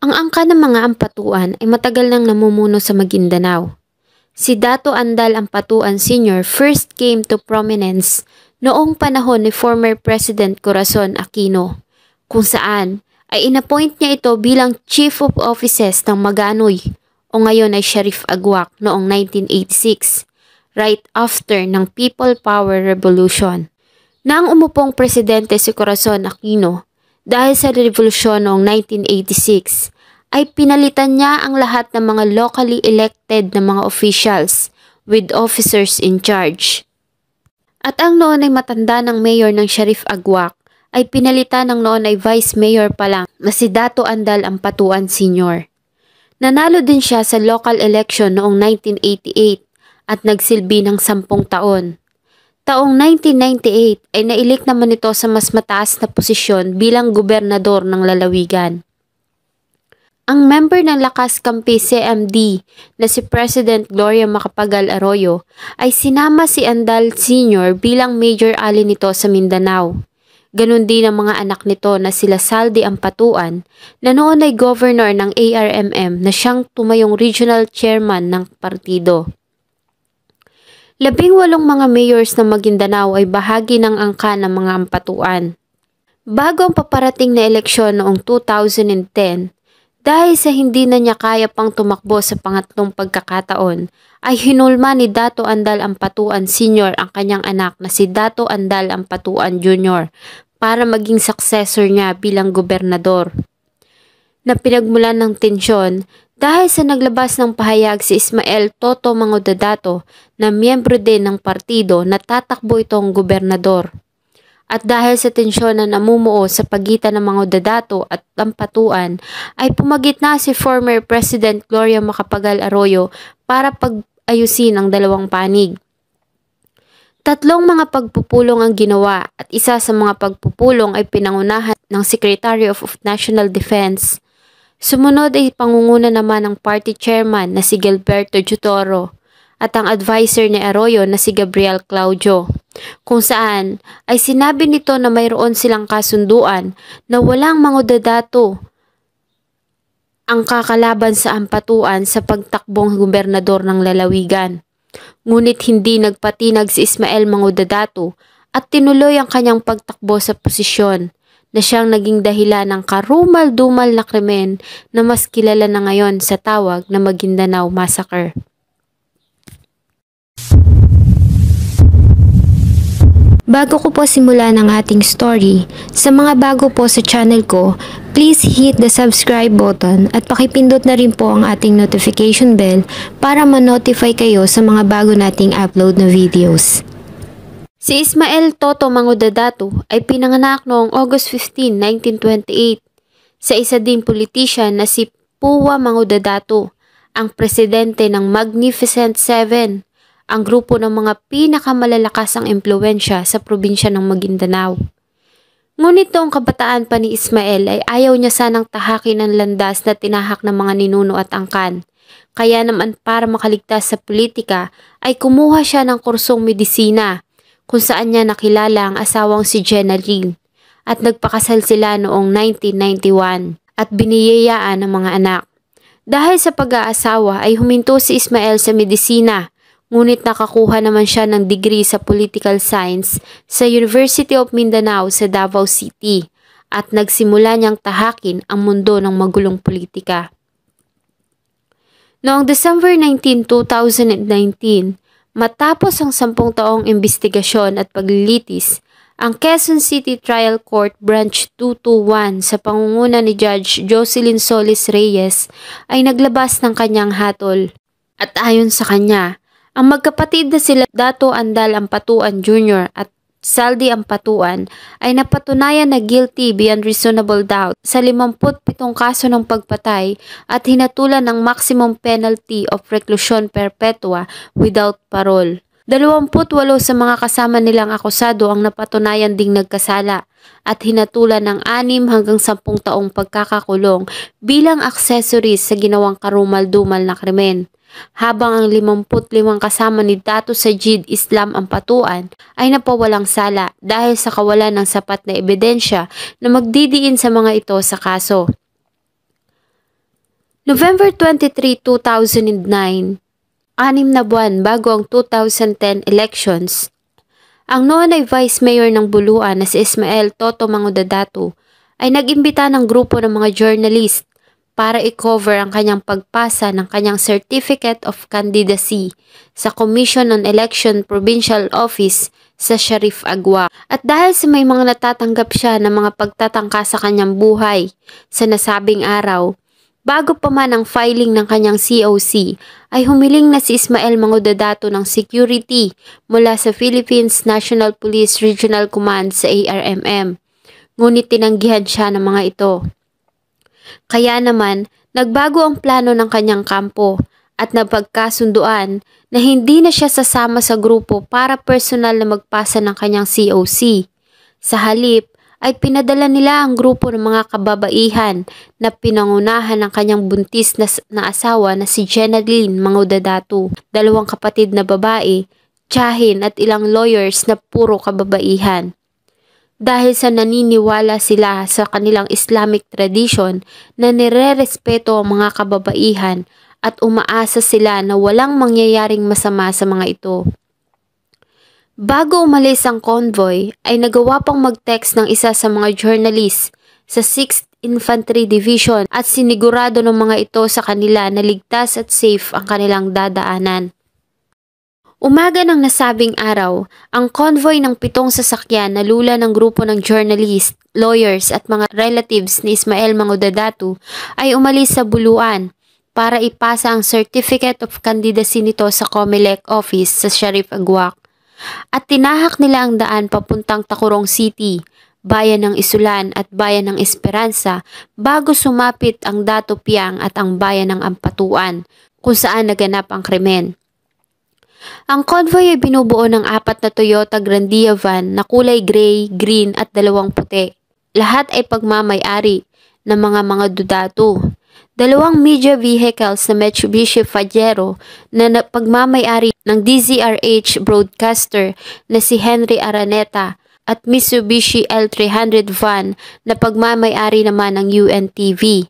Ang angka ng mga Ampatuan ay matagal nang namumuno sa Maguindanao. Si Dato Andal Ampatuan Sr. first came to prominence noong panahon ni former President Corazon Aquino, kung saan ay inappoint niya ito bilang Chief of Offices ng Maganoy o ngayon ay Sheriff Aguac noong 1986, right after ng People Power Revolution. Nang umupong presidente si Corazon Aquino dahil sa revolusyon noong 1986, ay pinalitan niya ang lahat ng mga locally elected na mga officials with officers in charge. At ang noon ay matanda ng mayor ng Sheriff Aguac ay pinalitan ng noon ay vice mayor pa lang na si Dato Andal Ampatuan Sr. Nanalo din siya sa local election noong 1988 at nagsilbi ng 10 taon. Taong 1998 ay nailik naman ito sa mas mataas na posisyon bilang gobernador ng lalawigan. Ang member ng Lakas Kampi CMD na si President Gloria Macapagal Arroyo ay sinama si Andal Sr. bilang major ally nito sa Mindanao. Ganon din ang mga anak nito na sila Saldi Ampatuan na noon ay governor ng ARMM na siyang tumayong regional chairman ng partido. 18 mga mayors ng Maguindanao ay bahagi ng angka ng mga Ampatuan. Bago ang paparating na eleksyon noong 2010, dahil sa hindi na niya kaya pang tumakbo sa pangatlong pagkakataon, ay hinulma ni Dato Andal Ampatuan Sr. ang kanyang anak na si Dato Andal Ampatuan Jr. para maging successor niya bilang gobernador. Na pinagmulan ng tensyon dahil sa naglabas ng pahayag si Ismael Toto Mangudadato na miyembro din ng partido na tatakbo itong gobernador. At dahil sa tensyon na namumuo sa pagitan ng mga Dadato at Ampatuan, ay pumagitna si former President Gloria Macapagal Arroyo para pag-ayusin ang dalawang panig. 3 mga pagpupulong ang ginawa at isa sa mga pagpupulong ay pinangunahan ng Secretary of National Defense. Sumunod ay pangunguna naman ng party chairman na si Gilberto Jutoro at ang advisor ni Arroyo na si Gabriel Claudio, kung saan ay sinabi nito na mayroon silang kasunduan na walang mangudadato ang kakalaban sa Ampatuan sa pagtakbong gobernador ng lalawigan. Ngunit hindi nagpatinag si Ismael Mangudadato at tinuloy ang kanyang pagtakbo sa posisyon na siyang naging dahilan ng karumal-dumal na krimen na mas kilala na ngayon sa tawag na Maguindanao Massacre. Bago ko po simulan ang ating story, sa mga bago po sa channel ko, please hit the subscribe button at pakipindot na rin po ang ating notification bell para ma-notify kayo sa mga bago nating upload na videos. Si Ismael Toto Mangudadato ay pinanganak noong August 15, 1928 sa isa ding politician na si Puwa Mangudadato, ang presidente ng Magnificent Seven, ang grupo ng mga pinakamalalakas ang impluwensya sa probinsya ng Maguindanao. Ngunit noong kabataan pa ni Ismael ay ayaw niya sanang tahakin ang landas na tinahak ng mga ninuno at angkan. Kaya naman para makaligtas sa politika ay kumuha siya ng kursong medisina kung saan niya nakilala ang asawang si Jenaline at nagpakasal sila noong 1991 at biniyayaan ng mga anak. Dahil sa pag-aasawa ay huminto si Ismael sa medisina. Ngunit nakakuha naman siya ng degree sa Political Science sa University of Mindanao sa Davao City at nagsimula niyang tahakin ang mundo ng magulong politika. Noong December 19, 2019, matapos ang 10 taong imbestigasyon at paglilitis, ang Quezon City Trial Court Branch 221 sa pangunguna ni Judge Jocelyn Solis Reyes ay naglabas ng kanyang hatol. At ayon sa kanya, ang magkapatid na sila Dato Andal Ampatuan Jr. at Saldi Ampatuan ay napatunayan na guilty beyond reasonable doubt sa 57 kaso ng pagpatay at hinatulan ng maximum penalty of reclusion perpetua without parole. 28 sa mga kasama nilang akusado ang napatunayan ding nagkasala at hinatulan ng 6 hanggang 10 taong pagkakakulong bilang accessories sa ginawang karumal-dumal na krimen. Habang ang 55 kasama ni Dato Sajid Islam Ampatuan ay napawalang sala dahil sa kawalan ng sapat na ebidensya na magdidiin sa mga ito sa kaso. November 23, 2009, 6 na buwan bago ang 2010 elections, ang noon ay Vice Mayor ng Buluan na si Ismael Toto Mangudadato ay nag-imbita ng grupo ng mga journalist para i-cover ang kanyang pagpasa ng kanyang Certificate of Candidacy sa Commission on Election Provincial Office sa Sharif Agua. At dahil sa may mga natatanggap siya ng mga pagtatangka sa kanyang buhay sa nasabing araw, bago pa man ang filing ng kanyang COC, ay humiling na si Ismael Mangudadato ng security mula sa Philippines National Police Regional Command sa ARMM. Ngunit tinanggihan siya ng mga ito. Kaya naman, nagbago ang plano ng kanyang kampo at napagkasunduan na hindi na siya sasama sa grupo para personal na magpasa ng kanyang COC. Sa halip, ay pinadala nila ang grupo ng mga kababaihan na pinangunahan ng kanyang buntis na asawa na si Jenaline Mangudadato, 2 kapatid na babae, tiyahin at ilang lawyers na puro kababaihan. Dahil sa naniniwala sila sa kanilang Islamic tradition na nire-respeto ang mga kababaihan at umaasa sila na walang mangyayaring masama sa mga ito. Bago umalis ang convoy, ay nagawa pang mag-text ng isa sa mga journalist sa 6th Infantry Division at sinigurado ng mga ito sa kanila na ligtas at safe ang kanilang dadaanan. Umaga ng nasabing araw, ang convoy ng 7 sasakyan na lula ng grupo ng journalist, lawyers at mga relatives ni Ismael Mangudadato ay umalis sa Buluan para ipasa ang Certificate of Candidacy nito sa COMELEC office sa Sharif Agua. At tinahak nila ang daan papuntang Tacurong City, bayan ng Isulan at bayan ng Esperanza bago sumapit ang Dato Piang at ang bayan ng Ampatuan kung saan naganap ang krimen. Ang convoy ay binubuo ng 4 na Toyota Grandia van na kulay gray, green at 2 puti. Lahat ay pagmamay-ari ng mga Dudato. 2 media vehicles na Mitsubishi Pajero na pagmamay-ari ng DZRH broadcaster na si Henry Araneta at Mitsubishi L300 van na pagmamay-ari naman ng UNTV.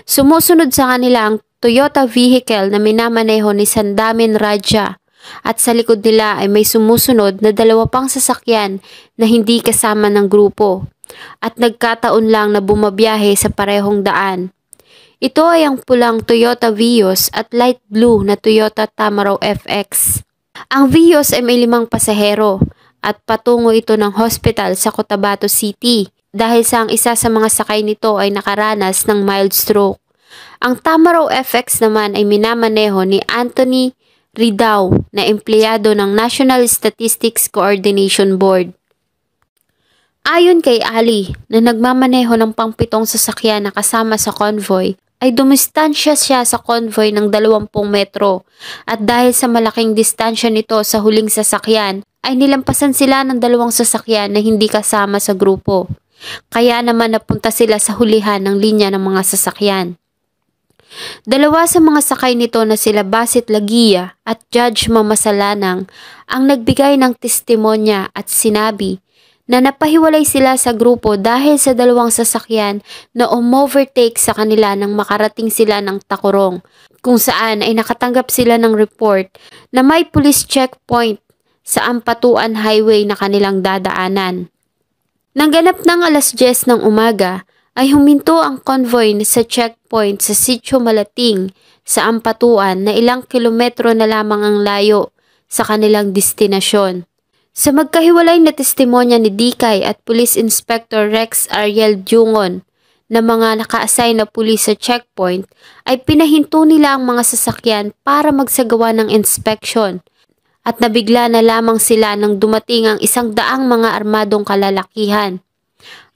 Sumusunod sa kanila ang Toyota vehicle na minamaneho ni Sandamin Raja at sa likod nila ay may sumusunod na 2 pang sasakyan na hindi kasama ng grupo at nagkataon lang na bumabiyahe sa parehong daan. Ito ay ang pulang Toyota Vios at light blue na Toyota Tamaraw FX. Ang Vios ay may 5 pasahero at patungo ito ng hospital sa Cotabato City dahil sa ang isa sa mga sakay nito ay nakaranas ng mild stroke. Ang Tamaraw FX naman ay minamaneho ni Anthony Ridao na empleyado ng National Statistics Coordination Board. Ayon kay Ali na nagmamaneho ng pang-7 sasakyan na kasama sa convoy, ay dumistansya siya sa convoy ng 20 metro at dahil sa malaking distansya nito sa huling sasakyan ay nilampasan sila ng 2 sasakyan na hindi kasama sa grupo. Kaya naman napunta sila sa hulihan ng linya ng mga sasakyan. 2 sa mga sakay nito na sila Basit Lagia at Judge Mamasalanang ang nagbigay ng testimonya at sinabi na napahiwalay sila sa grupo dahil sa 2 sasakyan na umovertake sa kanila nang makarating sila ng Tacurong, kung saan ay nakatanggap sila ng report na may police checkpoint sa Ampatuan Highway na kanilang dadaanan. Nang ganap ng 10:00 ng umaga, ay huminto ang convoy sa checkpoint sa Sitio Malating sa Ampatuan na ilang kilometro na lamang ang layo sa kanilang destinasyon. Sa magkahiwalay na testimonya ni Dikay at Police Inspector Rex Ariel Jungon na mga naka-assign na pulis sa checkpoint, ay pinahinto nila ang mga sasakyan para magsagawa ng inspection at nabigla na lamang sila nang dumating ang 100 mga armadong kalalakihan.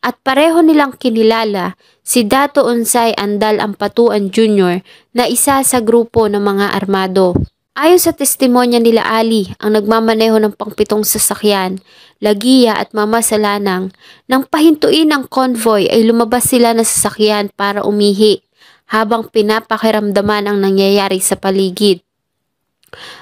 At pareho nilang kinilala si Dato Unsay Andal Ampatuan Jr. na isa sa grupo ng mga armado. Ayon sa testimonya nila Ali, ang nagmamaneho ng pang-7 sasakyan, Lagia at Mamasalanang, nang pahintuin ang convoy ay lumabas sila ng sasakyan para umihi habang pinapakiramdaman ang nangyayari sa paligid.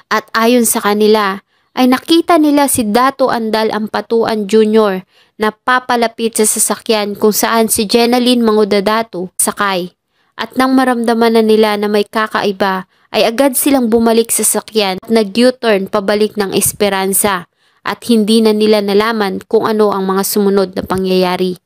At ayon sa kanila, ay nakita nila si Dato Andal Ampatuan Jr. na papalapit sa sasakyan kung saan si Jenaline Mangudadato sakay. At nang maramdaman na nila na may kakaiba, ay agad silang bumalik sa sakyan at nag-U-turn pabalik ng Esperanza at hindi na nila nalaman kung ano ang mga sumunod na pangyayari.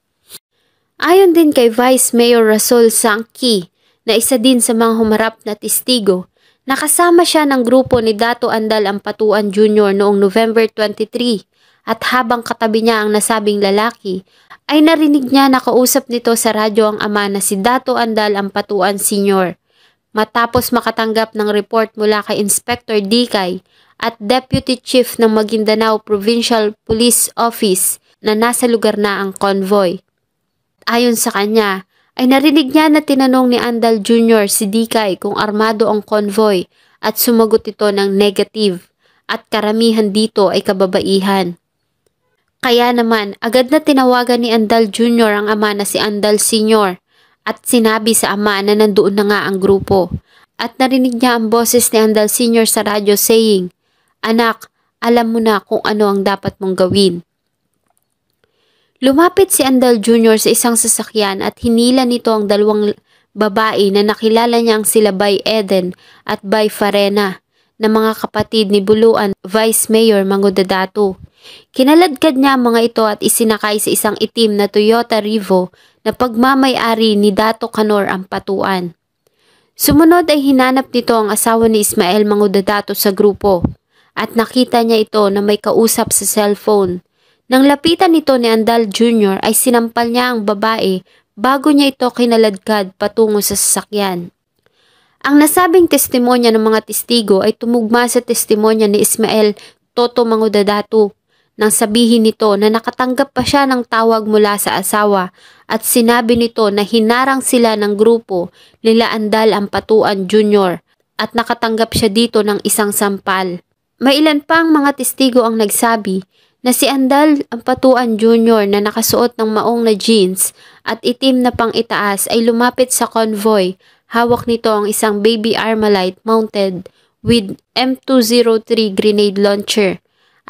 Ayon din kay Vice Mayor Rasul Sangki na isa din sa mga humarap na testigo, nakasama siya ng grupo ni Dato Andal Ampatuan Jr. noong November 23 at habang katabi niya ang nasabing lalaki, ay narinig niya na kausap nito sa radyo ang ama na si Dato Andal Ampatuan Sr. Matapos makatanggap ng report mula kay Inspector Dikay at Deputy Chief ng Maguindanao Provincial Police Office na nasa lugar na ang convoy. Ayon sa kanya, ay narinig niya na tinanong ni Andal Jr. si Dikay kung armado ang convoy at sumagot ito ng negative at karamihan dito ay kababaihan. Kaya naman, agad na tinawagan ni Andal Jr. ang ama na si Andal Sr. at sinabi sa ama na nandoon na nga ang grupo. At narinig niya ang boses ni Andal Sr. sa radyo saying, "Anak, alam mo na kung ano ang dapat mong gawin." Lumapit si Andal Jr. sa isang sasakyan at hinila nito ang dalawang babae na nakilala niyang sila Bay Eden at Bay Farena na mga kapatid ni Buluan Vice Mayor Mangudadato. Kinaladkad niya ang mga ito at isinakay sa isang itim na Toyota Revo na pagmamay-ari ni Dato Canor Ampatuan. Sumunod ay hinanap nito ang asawa ni Ismael Mangudadato sa grupo at nakita niya ito na may kausap sa cellphone. Nang lapitan nito ni Andal Jr. ay sinampal niya ang babae bago niya ito kinaladkad patungo sa sasakyan. Ang nasabing testimonya ng mga testigo ay tumugma sa testimonya ni Ismael Toto Mangudadato nang sabihin nito na nakatanggap pa siya ng tawag mula sa asawa at sinabi nito na hinarang sila ng grupo nila Andal Ampatuan Jr. at nakatanggap siya dito ng isang sampal. May ilan pang mga testigo ang nagsabi na si Andal Ampatuan Jr. na nakasuot ng maong na jeans at itim na pang-itaas ay lumapit sa convoy. Hawak nito ang isang baby Armalite mounted with M203 grenade launcher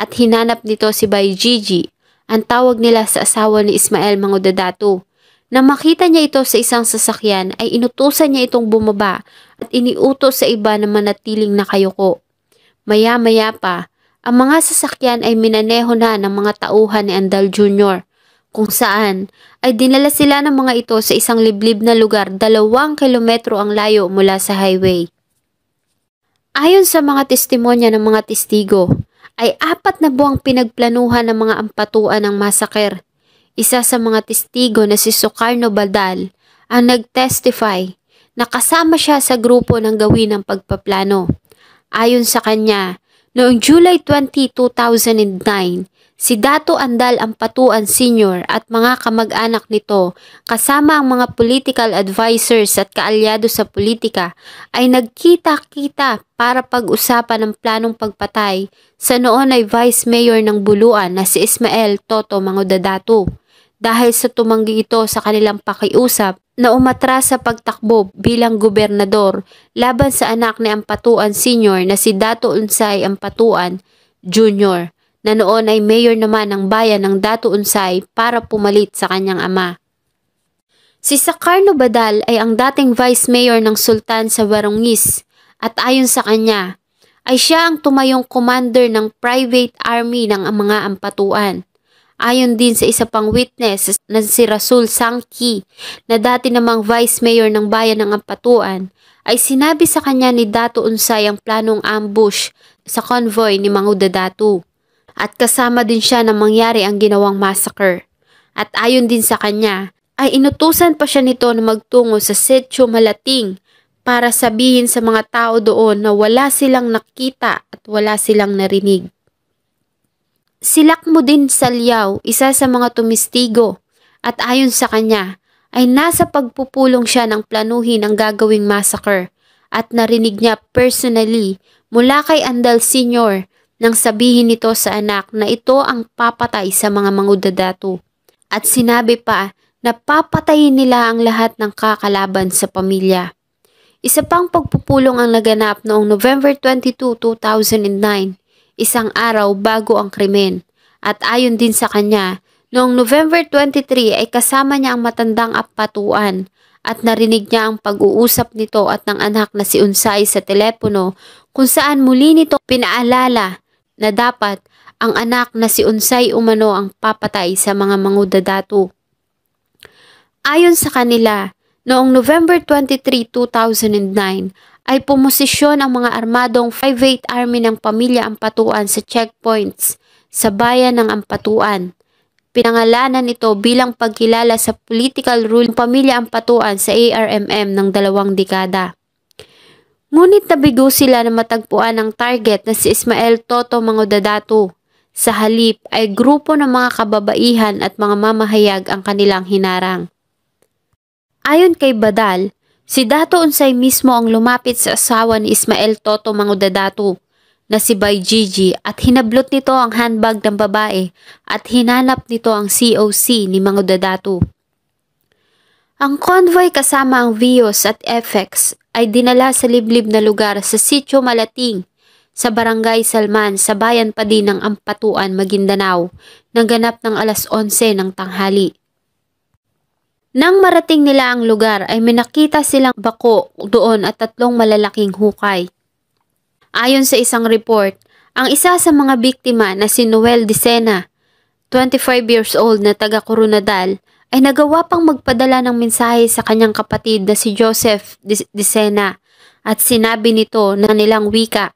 at hinanap nito si Bay Gigi, ang tawag nila sa asawa ni Ismael Mangudadato. Nang makita niya ito sa isang sasakyan ay inutusan niya itong bumaba at iniutos sa iba na manatiling nakayuko. Maya-maya pa, ang mga sasakyan ay minaneho na ng mga tauhan ni Andal Jr. kung saan ay dinala sila ng mga ito sa isang liblib na lugar 2 kilometro ang layo mula sa highway. Ayon sa mga testimonya ng mga testigo, ay 4 na buwang pinagplanuhan ng mga ampatuan ng massacre. Isa sa mga testigo na si Sukarno Badal ang nag-testify na kasama siya sa grupo ng gawin ng pagpaplano. Ayon sa kanya, noong July 20, 2009, si Dato Andal Ampatuan Sr. at mga kamag-anak nito kasama ang mga political advisors at kaalyado sa politika ay nagkita-kita para pag-usapan ng planong pagpatay sa noon ay Vice Mayor ng Buluan na si Ismael Toto Mangudadato dahil sa tumanggi ito sa kanilang pakiusap na umatras sa pagtakbo bilang gobernador laban sa anak ni Ampatuan Sr. na si Dato Unsay Ampatuan Jr. na noon ay mayor naman ng bayan ng Dato Unsay para pumalit sa kanyang ama. Si Sukarno Badal ay ang dating vice mayor ng Sultan sa Warungis at ayon sa kanya ay siya ang tumayong commander ng private army ng mga Ampatuan. Ayon din sa isa pang witness na si Rasul Sangki na dati namang vice mayor ng bayan ng Ampatuan ay sinabi sa kanya ni Dato Unsay ang planong ambush sa convoy ni Mangudadato. At kasama din siya na mangyari ang ginawang massacre. At ayon din sa kanya, ay inutusan pa siya nito na magtungo sa Setio Malating para sabihin sa mga tao doon na wala silang nakita at wala silang narinig. Si Lakmudin Salyaw, isa sa mga tumistigo, at ayon sa kanya, ay nasa pagpupulong siya ng planuhin ang gagawing massacre at narinig niya personally mula kay Andal Sr. nang sabihin nito sa anak na ito ang papatay sa mga Mangudadato. At sinabi pa na papatayin nila ang lahat ng kakalaban sa pamilya. Isa pang pagpupulong ang naganap noong November 22, 2009, isang araw bago ang krimen. At ayon din sa kanya, noong November 23 ay kasama niya ang matandang Ampatuan at narinig niya ang pag-uusap nito at ng anak na si Unsay sa telepono kung saan muli nito pinaalala na dapat ang anak na si Unsay umano ang papatay sa mga mangudadato. Ayon sa kanila, noong November 23, 2009 ay pumosisyon ang mga armadong 5/8 Army ng Pamilya Ampatuan sa checkpoints sa bayan ng Ampatuan. Pinangalanan ito bilang pagkilala sa political rule ng Pamilya Ampatuan sa ARMM ng 2 dekada. Ngunit nabigo sila na matagpuan ang target na si Ismael Toto Mangudadato. Sa halip ay grupo ng mga kababaihan at mga mamahayag ang kanilang hinarang. Ayon kay Badal, si Dato Unsay mismo ang lumapit sa asawa ni Ismael Toto Mangudadato na si Bay Gigi at hinablot nito ang handbag ng babae at hinanap nito ang COC ni Mangudadato. Ang convoy kasama ang Vios at FX ay dinala sa liblib na lugar sa Sitio Malating sa Barangay Salman sa bayan pa din ng Ampatuan, Maguindanao nang ganap ng alas 11 ng tanghali. Nang marating nila ang lugar ay may nakita silang bako doon at 3 malalaking hukay. Ayon sa isang report, ang isa sa mga biktima na si Noel Dicena, 25 years old na taga Coronadal, ay nagawa pang magpadala ng mensahe sa kanyang kapatid na si Joseph Dicena at sinabi nito na nilang wika,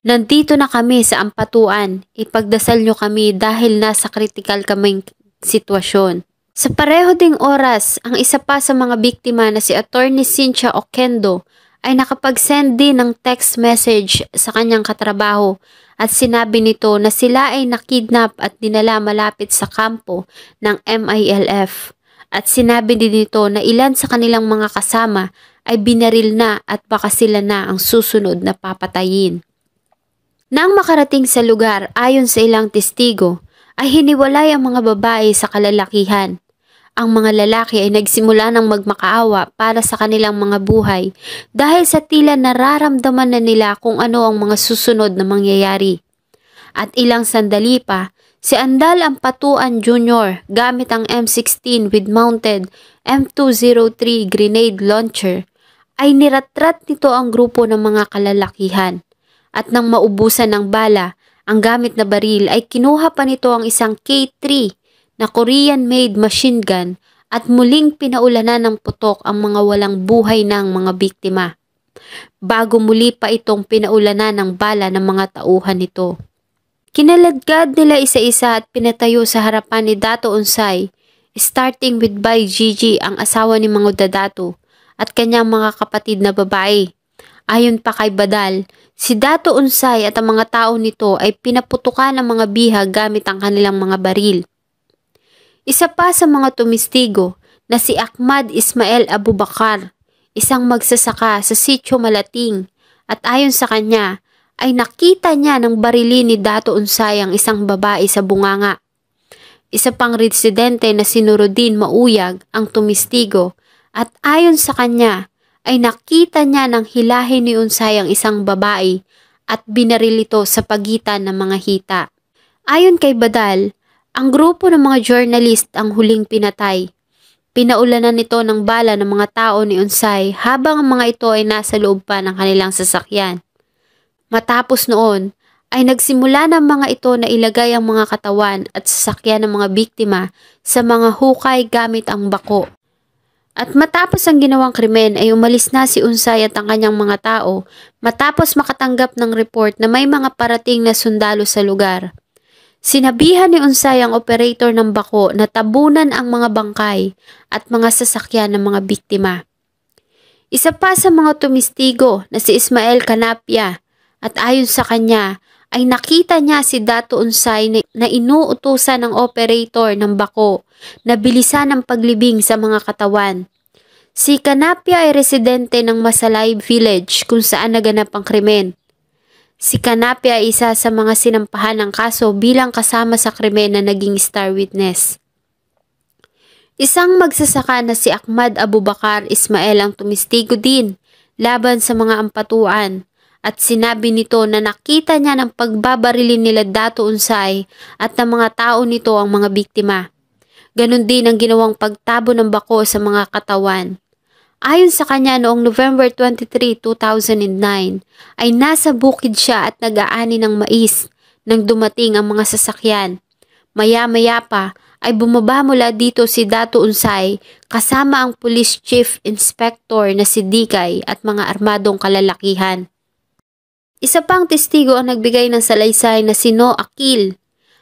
"Nandito na kami sa Ampatuan, ipagdasal nyo kami dahil nasa kritikal kaming sitwasyon." Sa pareho ding oras, ang isa pa sa mga biktima na si Attorney Cynthia Oquendo ay nakapag-send din ng text message sa kanyang katrabaho at sinabi nito na sila ay nakidnap at dinala malapit sa kampo ng MILF. At sinabi din nito na ilan sa kanilang mga kasama ay binaril na at baka sila na ang susunod na papatayin. Nang makarating sa lugar, ayon sa ilang testigo, ay hiniwalay ang mga babae sa kalalakihan. Ang mga lalaki ay nagsimula ng magmakaawa para sa kanilang mga buhay dahil sa tila nararamdaman na nila kung ano ang mga susunod na mangyayari. At ilang sandali pa, si Andal Ampatuan Jr. gamit ang M16 with mounted M203 grenade launcher ay niratrat nito ang grupo ng mga kalalakihan. At nang maubusan ng bala, ang gamit na baril ay kinuha pa nito ang isang K3 na Korean-made machine gun at muling pinaulanan ng putok ang mga walang buhay ng mga biktima. Bago muli pa itong pinaulanan ng bala ng mga tauhan nito. Kinaladkad nila isa-isa at pinatayo sa harapan ni Dato Unsay, starting with Bay Gigi ang asawa ni Mangudadato at kanyang mga kapatid na babae. Ayon pa kay Badal, si Dato Unsay at ang mga tao nito ay pinaputukan ng mga bihag gamit ang kanilang mga baril. Isa pa sa mga tumistigo na si Ahmad Ismael Abubakar, isang magsasaka sa Sitio Malating at ayon sa kanya ay nakita niya ng barilin ni Dato Unsay ang isang babae sa bunganga. Isa pang residente na si Nuruddin Mauyag ang tumistigo at ayon sa kanya ay nakita niya ng hilahin ni Unsay ang isang babae at binaril ito sa pagitan ng mga hita. Ayon kay Badal, ang grupo ng mga journalist ang huling pinatay. Pinaulanan nito ng bala ng mga tao ni Unsay habang ang mga ito ay nasa loob pa ng kanilang sasakyan. Matapos noon, ay nagsimula ng mga ito na ilagay ang mga katawan at sasakyan ng mga biktima sa mga hukay gamit ang bako. At matapos ang ginawang krimen ay umalis na si Unsay at ang kanyang mga tao matapos makatanggap ng report na may mga parating na sundalo sa lugar. Sinabihan ni Unsay ang operator ng bako na tabunan ang mga bangkay at mga sasakyan ng mga biktima. Isa pa sa mga tumistigo na si Ismael Canapia at ayon sa kanya ay nakita niya si Dato Unsay na inuutusan ng operator ng bako na bilisan ang paglibing sa mga katawan. Si Canapia ay residente ng Masalay Village kung saan naganap ang krimen. Si Canapia ay isa sa mga sinampahan ng kaso bilang kasama sa krimen na naging star witness. Isang magsasaka na si Ahmad Abubakar Ismael ang tumistigo din laban sa mga ampatuan at sinabi nito na nakita niya ng pagbabarilin nila Dato Unsay at ng mga tao nito ang mga biktima. Ganon din ang ginawang pagtabo ng bako sa mga katawan. Ayon sa kanya noong November 23, 2009 ay nasa bukid siya at nag-aani ng mais nang dumating ang mga sasakyan. Maya-maya pa ay bumaba mula dito si Dato Unsay kasama ang Police Chief Inspector na si Dikay at mga armadong kalalakihan. Isa pang testigo ang nagbigay ng salaysay na si No Akil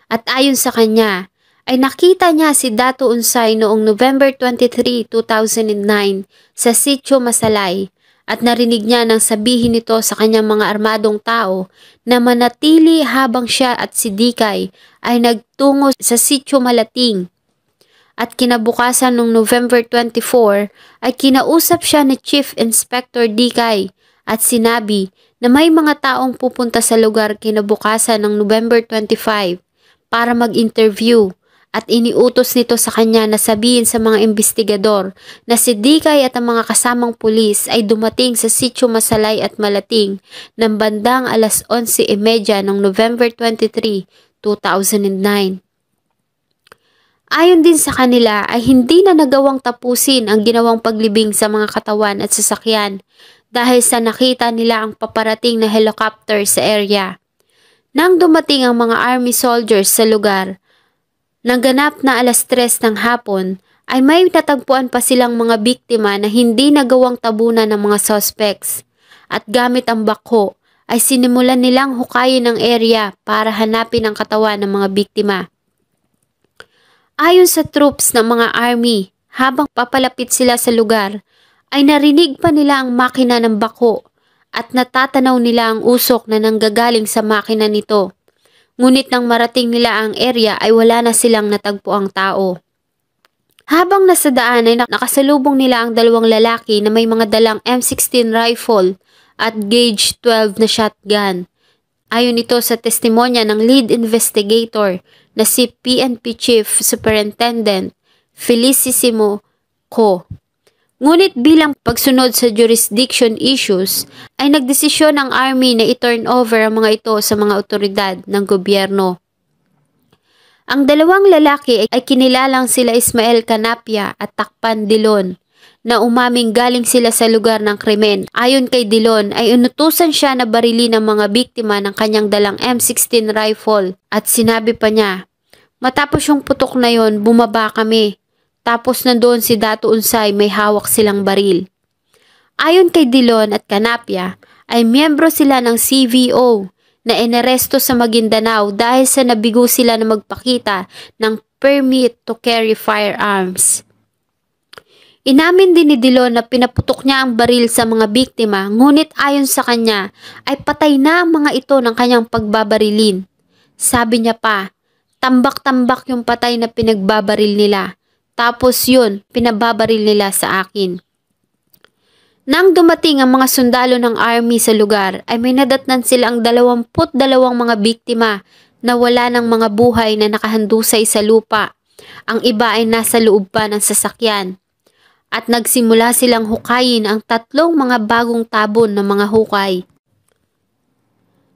at ayon sa kanya ay nakita niya si Dato Unsay noong November 23, 2009 sa Sitio Masalay at narinig niya nang sabihin nito sa kanyang mga armadong tao na manatili habang siya at si Dikay ay nagtungo sa Sitio Malating. At kinabukasan noong November 24 ay kinausap siya ni Chief Inspector Dikay at sinabi na may mga taong pupunta sa lugar kinabukasan ng November 25 para mag-interview. At iniutos nito sa kanya na sabihin sa mga investigador na si Dikay at ang mga kasamang pulis ay dumating sa Sitio Masalay at Malating ng bandang alas 11:30 ng November 23, 2009. Ayon din sa kanila ay hindi na nagawang tapusin ang ginawang paglibing sa mga katawan at sasakyan dahil sa nakita nila ang paparating na helicopter sa area. Nang dumating ang mga army soldiers sa lugar, nang ganap na alas 3 ng hapon ay may natagpuan pa silang mga biktima na hindi nagawang tabunan ng mga suspects at gamit ang bakho ay sinimulan nilang hukayin ang area para hanapin ang katawan ng mga biktima. Ayon sa troops ng mga army, habang papalapit sila sa lugar ay narinig pa nila ang makina ng bakho at natatanaw nila ang usok na nanggagaling sa makina nito. Ngunit nang marating nila ang area ay wala na silang natagpo ang tao. Habang nasa daan ay nakasalubong nila ang dalawang lalaki na may mga dalang M16 rifle at gauge 12 na shotgun. Ayon ito sa testimonya ng lead investigator na si PNP Chief Superintendent Felicissimo Co. Ngunit bilang pagsunod sa jurisdiction issues, ay nagdesisyon ang Army na i-turn over ang mga ito sa mga otoridad ng gobyerno. Ang dalawang lalaki ay kinilalang sila Ismael Canapia at Takpan Dilon na umaming galing sila sa lugar ng krimen. Ayon kay Dilon ay inutusan siya na barilin ang mga biktima ng kanyang dalang M16 rifle at sinabi pa niya, "Matapos yung putok na yon, bumaba kami. Tapos nandoon si Dato Unsay may hawak silang baril." Ayon kay Dilon at Canapia ay miyembro sila ng CVO na inaresto sa Maguindanao dahil sa nabigo sila na magpakita ng permit to carry firearms. Inamin din ni Dilon na pinaputok niya ang baril sa mga biktima, ngunit ayon sa kanya ay patay na ang mga ito ng kanyang pagbabarilin. Sabi niya pa, tambak-tambak yung patay na pinagbabaril nila. Tapos yun, pinababaril nila sa akin. Nang dumating ang mga sundalo ng army sa lugar, ay may nadatnan silang 22 mga biktima na wala ng mga buhay na nakahandusay sa lupa. Ang iba ay nasa loob pa ng sasakyan. At nagsimula silang hukayin ang 3 mga bagong tabon ng mga hukay.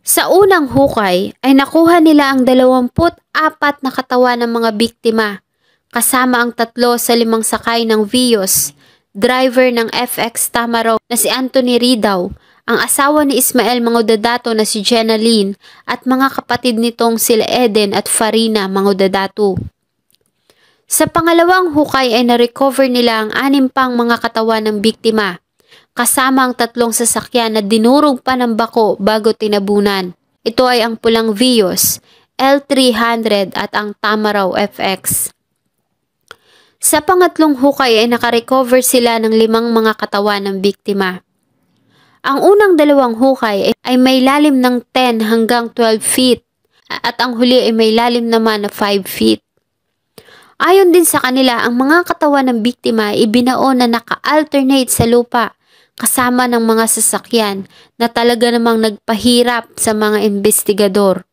Sa unang hukay ay nakuha nila ang 24 na katawan ng mga biktima, kasama ang 3 sa 5 sakay ng Vios, driver ng FX Tamaraw na si Anthony Ridaw, ang asawa ni Ismael Mangudadato na si Jenna Lynn at mga kapatid nitong sila Eden at Farina Mangudadato. Sa pangalawang hukay ay na-recover nila ang 6 pang mga katawan ng biktima, kasama ang 3 sasakyan na dinurog pa ng bako bago tinabunan. Ito ay ang pulang Vios, L300 at ang Tamaraw FX. Sa pangatlong hukay ay nakarecover sila ng 5 mga katawan ng biktima. Ang unang 2 hukay ay may lalim ng 10 hanggang 12 feet at ang huli ay may lalim naman na 5 feet. Ayon din sa kanila, ang mga katawan ng biktima ay ibinao na naka-alternate sa lupa kasama ng mga sasakyan na talaga namang nagpahirap sa mga investigador.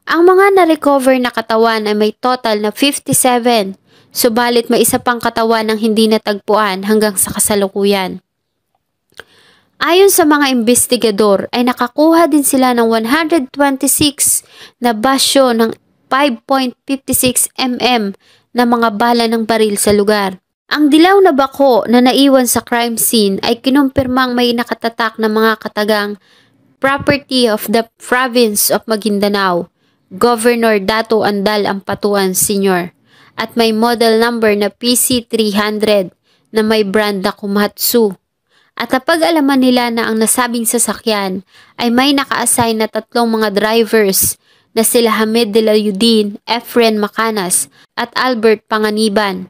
Ang mga na-recover na katawan ay may total na 57, subalit may isa pang katawan ng hindi natagpuan hanggang sa kasalukuyan. Ayon sa mga investigador ay nakakuha din sila ng 126 na basyo ng 5.56 mm na mga bala ng baril sa lugar. Ang dilaw na bako na naiwan sa crime scene ay kinumpirmang may nakatatak na mga katagang property of the province of Maguindanao, Governor Dato Andal Ampatuan Sr. at may model number na PC300 na may brand na Komatsu. At napag-alaman nila na ang nasabing sasakyan ay may naka-assign na 3 mga drivers na sila Hamid Delayudin, Efren Macanas at Albert Panganiban.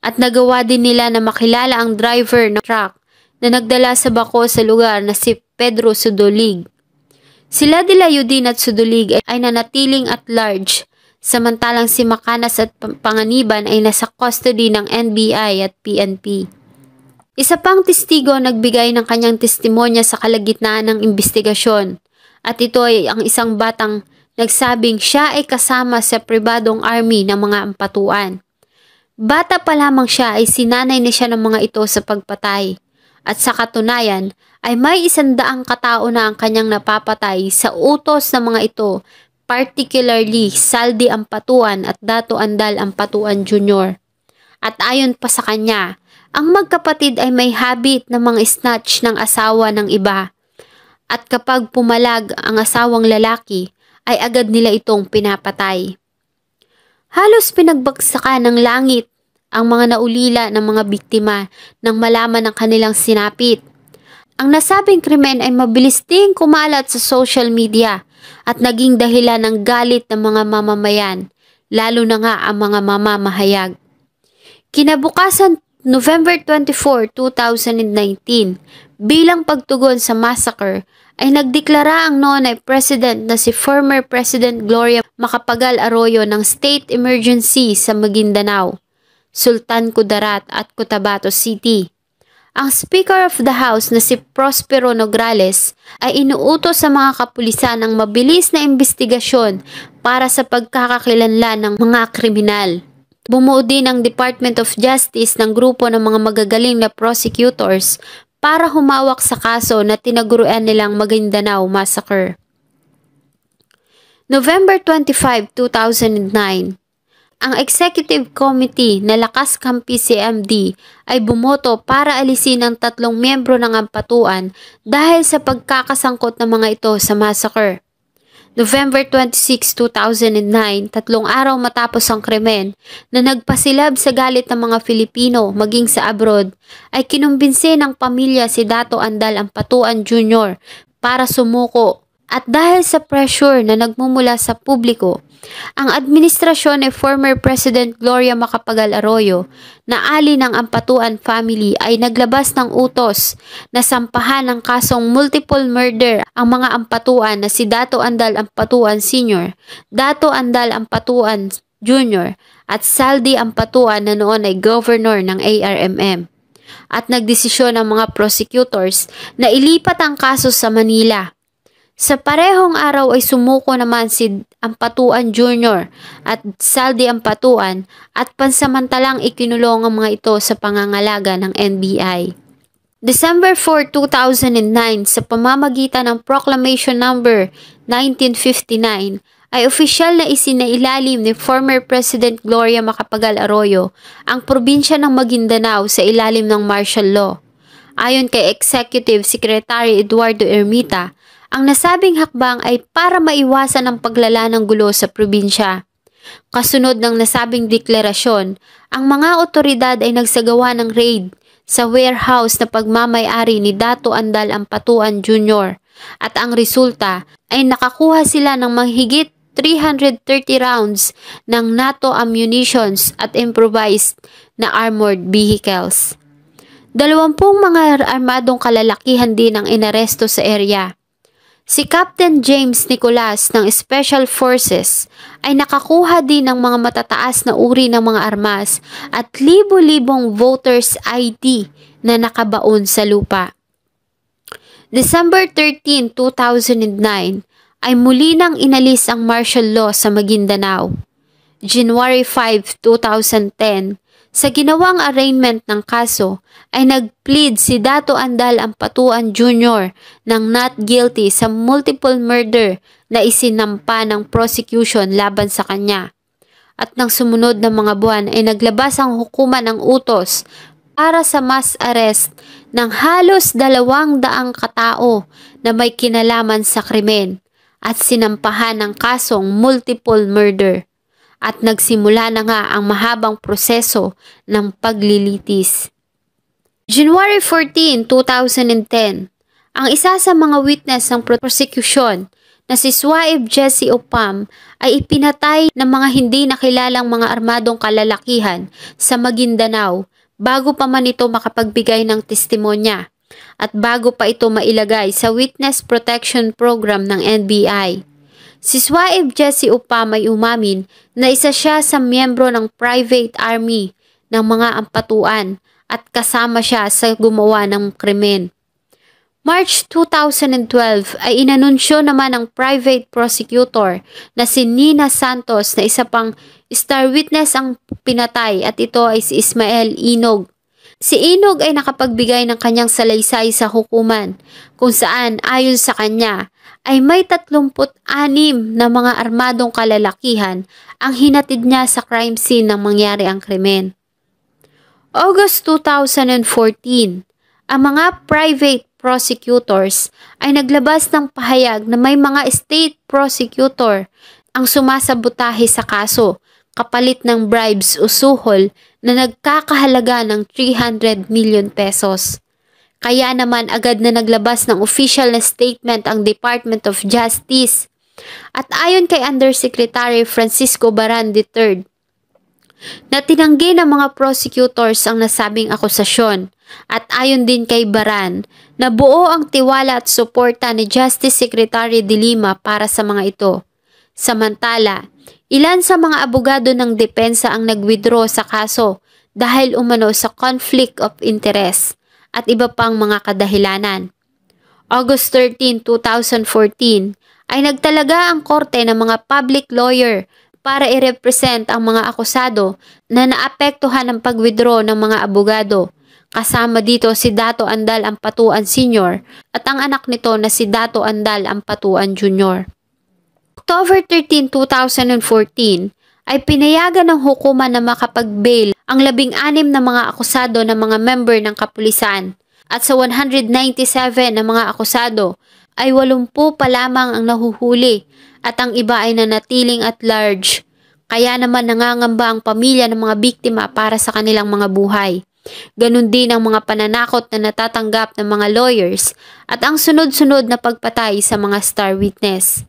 At nagawa din nila na makilala ang driver ng truck na nagdala sa bako sa lugar na si Pedro Sudolig. Sila Delayudin at Sudolig ay nanatiling at large, samantalang si Macanas at Panganiban ay nasa custody ng NBI at PNP. Isa pang testigo nagbigay ng kanyang testimonya sa kalagitnaan ng investigasyon at ito ay ang isang batang nagsabing siya ay kasama sa pribadong army ng mga ampatuan. Bata pa lamang siya ay sinanay na siya ng mga ito sa pagpatay at sa katunayan ay may 100 katao na ang kanyang napapatay sa utos ng mga ito, particularly Saldi Ampatuan at Dato Andal Ampatuan Jr. At ayon pa sa kanya, ang magkapatid ay may habit na mga snatch ng asawa ng iba at kapag pumalag ang asawang lalaki ay agad nila itong pinapatay. Halos pinagbagsakan ng langit ang mga naulila ng mga biktima nang malaman ng kanilang sinapit. Ang nasabing krimen ay mabilis ding kumalat sa social media at naging dahilan ng galit ng mga mamamayan, lalo na nga ang mga mamamahayag. Kinabukasan November 24, 2019, bilang pagtugon sa massacre, ay nagdeklara ang noonay president na si former President Gloria Macapagal Arroyo ng state emergency sa Maguindanao, Sultan Kudarat at Cotabato City. Ang Speaker of the House na si Prospero Nograles ay inuutos sa mga kapulisan ng mabilis na investigasyon para sa pagkakakilanlan ng mga kriminal. Bumuo din ang Department of Justice ng grupo ng mga magagaling na prosecutors para humawak sa kaso na tinaguruan nilang Maguindanao Massacre. November 25, 2009, ang Executive Committee na Lakas Kampi CMD ay bumoto para alisin ang 3 miyembro ng ampatuan dahil sa pagkakasangkot ng mga ito sa massacre. November 26, 2009, 3 araw matapos ang krimen na nagpasilab sa galit ng mga Filipino maging sa abroad, ay kinumbinsi ng pamilya si Dato Andal Ampatuan Jr. para sumuko. At dahil sa pressure na nagmumula sa publiko, ang administrasyon ni former President Gloria Macapagal Arroyo na ali ng Ampatuan family ay naglabas ng utos na sampahan ng kasong multiple murder ang mga ampatuan na si Dato Andal Ampatuan Sr., Dato Andal Ampatuan Jr. at Saldi Ampatuan na noon ay governor ng ARMM. At nagdesisyon ang mga prosecutors na ilipat ang kaso sa Manila. Sa parehong araw ay sumuko naman si Ampatuan Jr. at Saldi Ampatuan at pansamantalang ikinulong ang mga ito sa pangangalaga ng NBI. December 4, 2009, sa pamamagitan ng Proclamation Number 1959, ay opisyal na isinailalim ni former President Gloria Macapagal Arroyo ang probinsya ng Maguindanao sa ilalim ng martial law. Ayon kay Executive Secretary Eduardo Ermita, ang nasabing hakbang ay para maiwasan ang paglala ng gulo sa probinsya. Kasunod ng nasabing deklarasyon, ang mga otoridad ay nagsagawa ng raid sa warehouse na pagmamay-ari ni Dato Andal Ampatuan Jr. At ang resulta ay nakakuha sila ng mahigit 330 rounds ng NATO ammunitions at improvised na armored vehicles. 20 mga armadong kalalakihan din ang inaresto sa area. Si Captain James Nicolas ng Special Forces ay nakakuha din ng mga matataas na uri ng mga armas at libo-libong voters ID na nakabaon sa lupa. December 13, 2009 ay muli nang inalis ang martial law sa Maguindanao. January 5, 2010, sa ginawang arraignment ng kaso ay nag-plead si Dato Andal Ampatuan Jr. ng not guilty sa multiple murder na isinampa ng prosecution laban sa kanya. At ng sumunod na mga buwan ay naglabas ang hukuman ng utos para sa mass arrest ng halos 200 katao na may kinalaman sa krimen at sinampahan ng kasong multiple murder. At nagsimula na nga ang mahabang proseso ng paglilitis. January 14, 2010, ang isa sa mga witness ng prosecution na si Suaib Jesse Opam ay ipinatay ng mga hindi nakilalang mga armadong kalalakihan sa Maguindanao bago pa man ito makapagbigay ng testimonya at bago pa ito mailagay sa Witness Protection Program ng NBI. Si Suaib Jesse Opam ay umamin na isa siya sa miyembro ng private army ng mga ampatuan at kasama siya sa gumawa ng krimen. March 2012 ay inanunsyo naman ng private prosecutor na si Nina Santos na isa pang star witness ang pinatay at ito ay si Ismael Inog. Si Inog ay nakapagbigay ng kanyang salaysay sa hukuman kung saan ayon sa kanya ay may 36 na mga armadong kalalakihan ang hinatid niya sa crime scene nang mangyari ang krimen. August 2014, ang mga private prosecutors ay naglabas ng pahayag na may mga state prosecutor ang sumasabotahe sa kaso kapalit ng bribes o suhol na nagkakahalaga ng 300 million pesos. Kaya naman agad na naglabas ng official na statement ang Department of Justice. At ayon kay Undersecretary Francisco Baran III, na tinanggi ng mga prosecutors ang nasabing akusasyon. At ayon din kay Baran na buo ang tiwala at suporta ni Justice Secretary De Lima para sa mga ito. Samantala, ilan sa mga abogado ng depensa ang nag-withdraw sa kaso dahil umano sa conflict of interest at iba pang mga kadahilanan. August 13, 2014 ay nagtalaga ang korte ng mga public lawyer para i-represent ang mga akusado na naapektuhan ng pag-withdraw ng mga abogado. Kasama dito si Dato Andal Ampatuan Sr. at ang anak nito na si Dato Andal Ampatuan Jr. October 13, 2014 ay pinayagan ng hukuman na makapag-bail ang 16 na mga akusado na mga member ng kapulisan at sa 197 na mga akusado ay 80 pa lamang ang nahuhuli at ang iba ay nanatiling at large. Kaya naman nangangamba ang pamilya ng mga biktima para sa kanilang mga buhay. Ganon din ang mga pananakot na natatanggap ng mga lawyers at ang sunod-sunod na pagpatay sa mga star witness.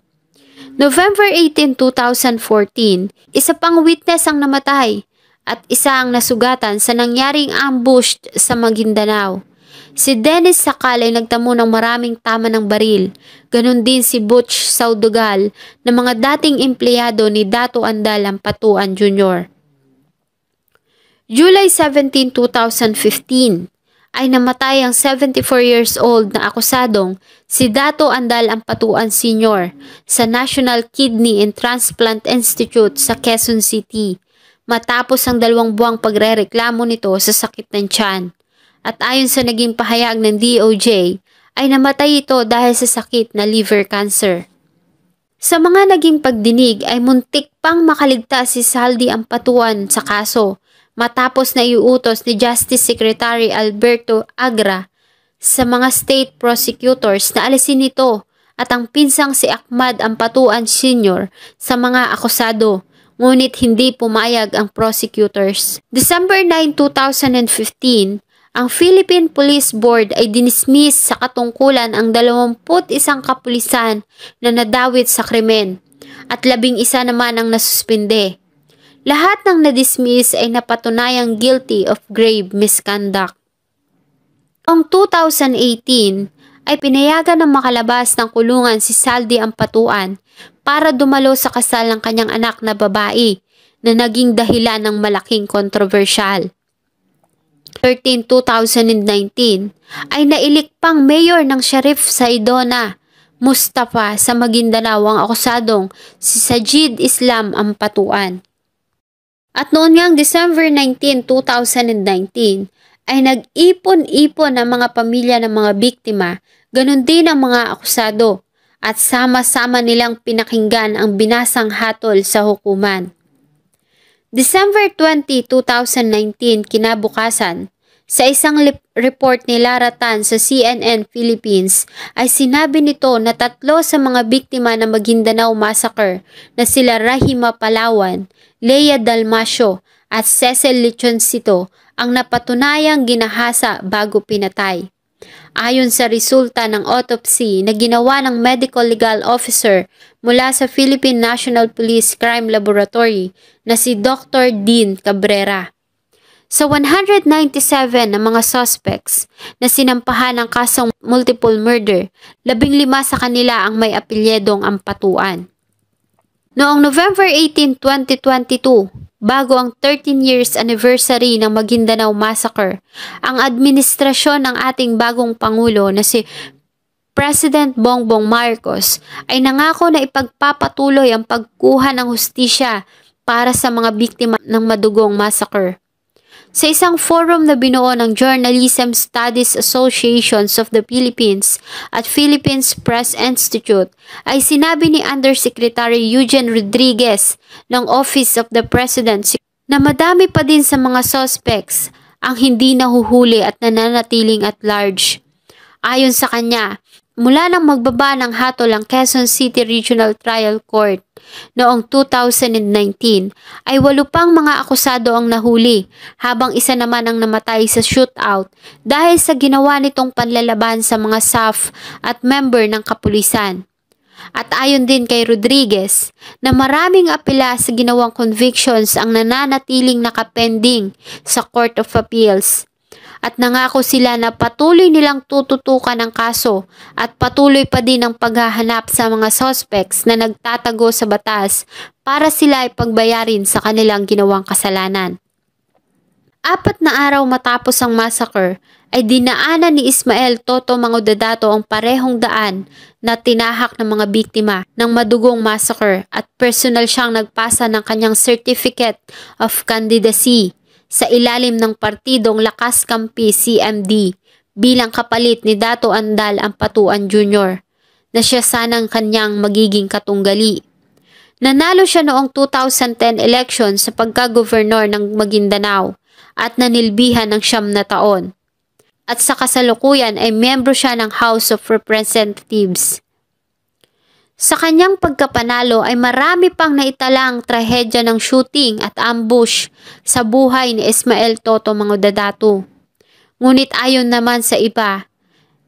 November 18, 2014, isa pang witness ang namatay at isa ang nasugatan sa nangyaring ambush sa Maguindanao. Si Dennis Sakal ay nagtamo ng maraming tama ng baril. Ganon din si Butch Saudogal na mga dating empleyado ni Dato Andal Ampatuan Jr. July 17, 2015 ay namatay ang 74 years old na akusadong si Dato Andal Ampatuan Sr. sa National Kidney and Transplant Institute sa Quezon City matapos ang 2 buwang pagrereklamo nito sa sakit ng tiyan. At ayon sa naging pahayag ng DOJ ay namatay ito dahil sa sakit na liver cancer. Sa mga naging pagdinig ay muntik pang makaligtas si Saldi Ampatuan sa kaso matapos na iuutos ni Justice Secretary Alberto Agra sa mga state prosecutors na alisin ito at ang pinsang si Ahmad Ampatuan Sr. sa mga akusado, ngunit hindi pumayag ang prosecutors. December 9, 2015, ang Philippine Police Board ay dinismiss sa katungkulan ang 21 kapulisan na nadawit sa krimen at 11 naman ang nasuspinde. Lahat ng na-dismiss ay napatunayang guilty of grave misconduct. Noong 2018 ay pinayagan ng makalabas ng kulungan si Saldi Ampatuan para dumalo sa kasal ng kanyang anak na babae na naging dahilan ng malaking kontrobersyal. 13, 2019 ay nailik pang mayor ng Sheriff Saidona, Mustafa sa Maguindanao ang akusadong si Sajid Islam Ampatuan. At noon ngang December 19, 2019 ay nag-ipon-ipon ang mga pamilya ng mga biktima, ganun din ang mga akusado at sama-sama nilang pinakinggan ang binasang hatol sa hukuman. December 20, 2019, kinabukasan, sa isang report ni Lara Tan sa CNN Philippines ay sinabi nito na 3 sa mga biktima ng Maguindanao Massacre na sila Rahima Palawan, Leia Dalmasio at Cecil Lechoncito ang napatunayang ginahasa bago pinatay. Ayon sa resulta ng autopsy na ginawa ng medical legal officer mula sa Philippine National Police Crime Laboratory na si Dr. Dean Cabrera. Sa 197 na mga suspects na sinampahan ng kasong multiple murder, 15 sa kanila ang may apilyedong Ampatuan. Noong November 18, 2022, bago ang 13 years anniversary ng Maguindanao Massacre, ang administrasyon ng ating bagong Pangulo na si President Bongbong Marcos ay nangako na ipagpapatuloy ang pagkuha ng hustisya para sa mga biktima ng madugong massacre. Sa isang forum na binuo ng Journalism Studies Associations of the Philippines at Philippines Press Institute ay sinabi ni Undersecretary Eugene Rodriguez ng Office of the Presidency na madami pa din sa mga suspects ang hindi nahuhuli at nananatiling at large. Ayon sa kanya, mula nang magbaba ng hatol ang Quezon City Regional Trial Court noong 2019 ay 8 pang mga akusado ang nahuli habang isa naman ang namatay sa shootout dahil sa ginawa nitong panlalaban sa mga staff at member ng kapulisan. At ayon din kay Rodriguez na maraming apela sa ginawang convictions ang nananatiling nakapending sa Court of Appeals. At nangako sila na patuloy nilang tututukan ang kaso at patuloy pa din ang paghahanap sa mga suspects na nagtatago sa batas para sila ay pagbayarin sa kanilang ginawang kasalanan. 4 na araw matapos ang massacre ay dinaanan ni Ismael Toto Mangudadato ang parehong daan na tinahak ng mga biktima ng madugong massacre at personal siyang nagpasa ng kanyang Certificate of Candidacy sa ilalim ng partidong Lakas Kampi CMD bilang kapalit ni Dato Andal Ampatuan Jr. na siya sanang kanyang magiging katunggali. Nanalo siya noong 2010 election sa pagka-gobernador ng Maguindanao at nanilbihan ng 9 na taon. At sa kasalukuyan ay miyembro siya ng House of Representatives. Sa kanyang pagkapanalo ay marami pang naitalang trahedya ng shooting at ambush sa buhay ni Ismael Toto Mangudadato. Ngunit ayon naman sa iba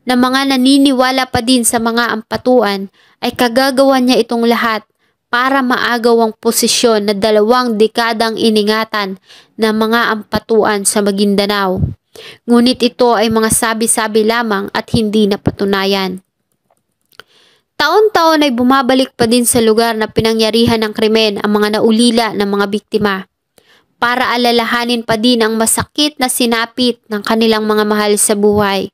na mga naniniwala pa din sa mga Ampatuan ay kagagawa niya itong lahat para maagaw ang posisyon na 2 dekadang iningatan ng mga Ampatuan sa Maguindanao. Ngunit ito ay mga sabi-sabi lamang at hindi napatunayan. Taon-taon ay bumabalik pa din sa lugar na pinangyarihan ng krimen ang mga naulila ng mga biktima para alalahanin pa din ang masakit na sinapit ng kanilang mga mahal sa buhay.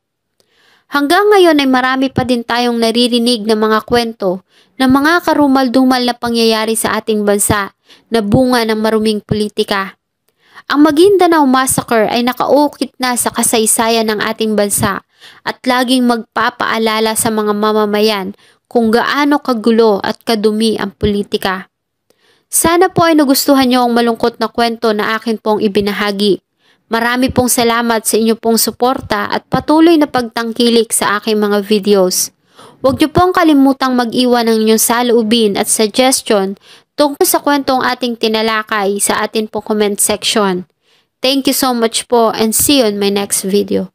Hanggang ngayon ay marami pa din tayong naririnig ng mga kwento ng mga karumal-dumal na pangyayari sa ating bansa na bunga ng maruming politika. Ang Maguindanao Massacre ay nakaukit na sa kasaysayan ng ating bansa at laging magpapaalala sa mga mamamayan kung gaano kagulo at kadumi ang politika. Sana po ay nagustuhan niyo ang malungkot na kwento na akin pong ibinahagi. Marami pong salamat sa inyo pong suporta at patuloy na pagtangkilik sa aking mga videos. Huwag niyo pong kalimutang mag-iwan ng inyong saloobin at suggestion tungkol sa kwentong ating tinalakay sa atin pong comment section. Thank you so much po and see you in my next video.